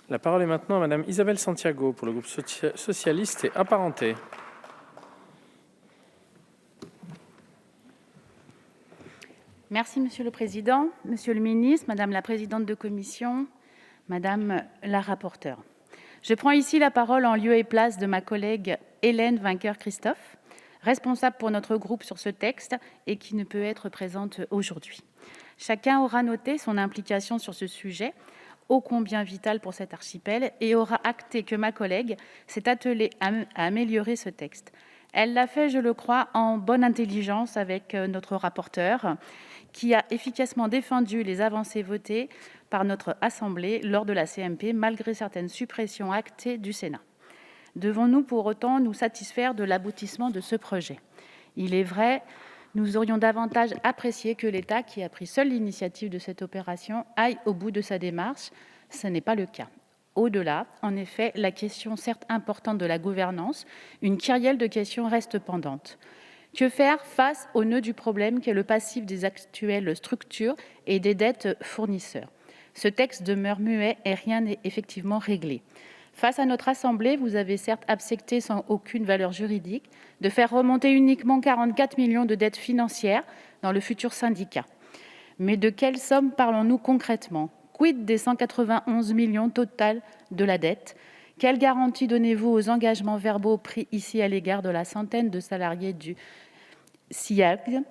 La parole est maintenant à Madame Isabelle Santiago pour le groupe socialiste et apparenté. Merci Monsieur le Président, Monsieur le Ministre, Madame la Présidente de Commission, Madame la rapporteure. Je prends ici la parole en lieu et place de ma collègue Hélène Vainqueur-Christophe, responsable pour notre groupe sur ce texte et qui ne peut être présente aujourd'hui. Chacun aura noté son implication sur ce sujet, ô combien vital pour cet archipel, et aura acté que ma collègue s'est attelée à améliorer ce texte. Elle l'a fait, je le crois, en bonne intelligence avec notre rapporteur, qui a efficacement défendu les avancées votées par notre Assemblée lors de la CMP, malgré certaines suppressions actées du Sénat. Devons-nous pour autant nous satisfaire de l'aboutissement de ce projet ? Il est vrai, nous aurions davantage apprécié que l'État, qui a pris seul l'initiative de cette opération, aille au bout de sa démarche. Ce n'est pas le cas. Au-delà, en effet, la question certes importante de la gouvernance, une kyrielle de questions reste pendante. Que faire face au nœud du problème qu'est le passif des actuelles structures et des dettes fournisseurs ? Ce texte demeure muet et rien n'est effectivement réglé. Face à notre Assemblée, vous avez certes accepté sans aucune valeur juridique de faire remonter uniquement 44 millions de dettes financières dans le futur syndicat. Mais de quelle somme parlons-nous concrètement ? Quid des 191 millions total de la dette ? Quelle garantie donnez-vous aux engagements verbaux pris ici à l'égard de la centaine de salariés du SIAG ?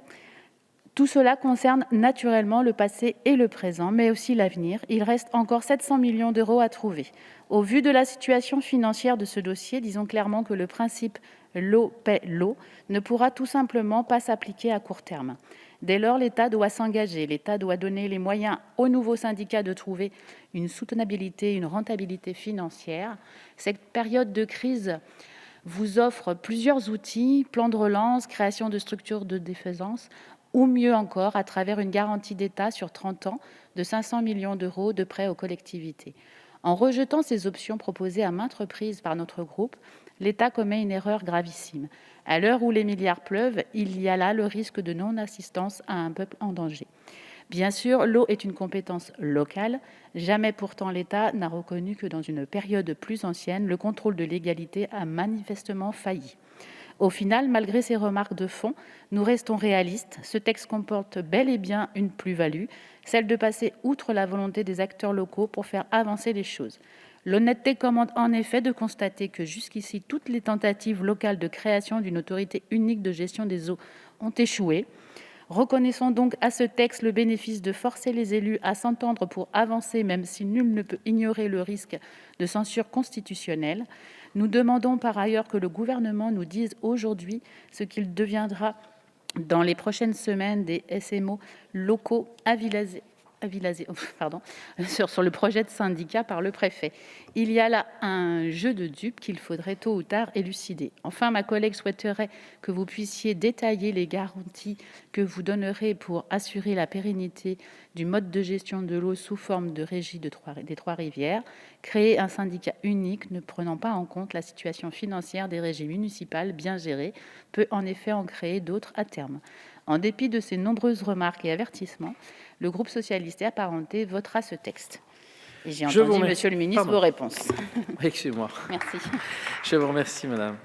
Tout cela concerne naturellement le passé et le présent, mais aussi l'avenir. Il reste encore 700 millions d'euros à trouver. Au vu de la situation financière de ce dossier, disons clairement que le principe « l'eau paie l'eau » ne pourra tout simplement pas s'appliquer à court terme. Dès lors, l'État doit s'engager, l'État doit donner les moyens aux nouveaux syndicats de trouver une soutenabilité, une rentabilité financière. Cette période de crise vous offre plusieurs outils, plan de relance, création de structures de défaisance, ou mieux encore, à travers une garantie d'État sur 30 ans de 500 millions d'euros de prêts aux collectivités. En rejetant ces options proposées à maintes reprises par notre groupe, l'État commet une erreur gravissime. À l'heure où les milliards pleuvent, il y a là le risque de non-assistance à un peuple en danger. Bien sûr, l'eau est une compétence locale. Jamais pourtant l'État n'a reconnu que dans une période plus ancienne, le contrôle de légalité a manifestement failli. Au final, malgré ces remarques de fond, nous restons réalistes. Ce texte comporte bel et bien une plus-value, celle de passer outre la volonté des acteurs locaux pour faire avancer les choses. L'honnêteté commande en effet de constater que jusqu'ici, toutes les tentatives locales de création d'une autorité unique de gestion des eaux ont échoué. Reconnaissons donc à ce texte le bénéfice de forcer les élus à s'entendre pour avancer, même si nul ne peut ignorer le risque de censure constitutionnelle. Nous demandons par ailleurs que le gouvernement nous dise aujourd'hui ce qu'il deviendra dans les prochaines semaines des SMO locaux sur le projet de syndicat par le préfet. Il y a là un jeu de dupes qu'il faudrait tôt ou tard élucider. Enfin, ma collègue souhaiterait que vous puissiez détailler les garanties que vous donnerez pour assurer la pérennité du mode de gestion de l'eau sous forme de régie des Trois-Rivières. Créer un syndicat unique ne prenant pas en compte la situation financière des régies municipales bien gérées peut en effet en créer d'autres à terme. En dépit de ces nombreuses remarques et avertissements, le groupe socialiste et apparenté votera ce texte. Et j'ai entendu, Monsieur le ministre, vos réponses. Excusez-moi. Merci. Je vous remercie, madame.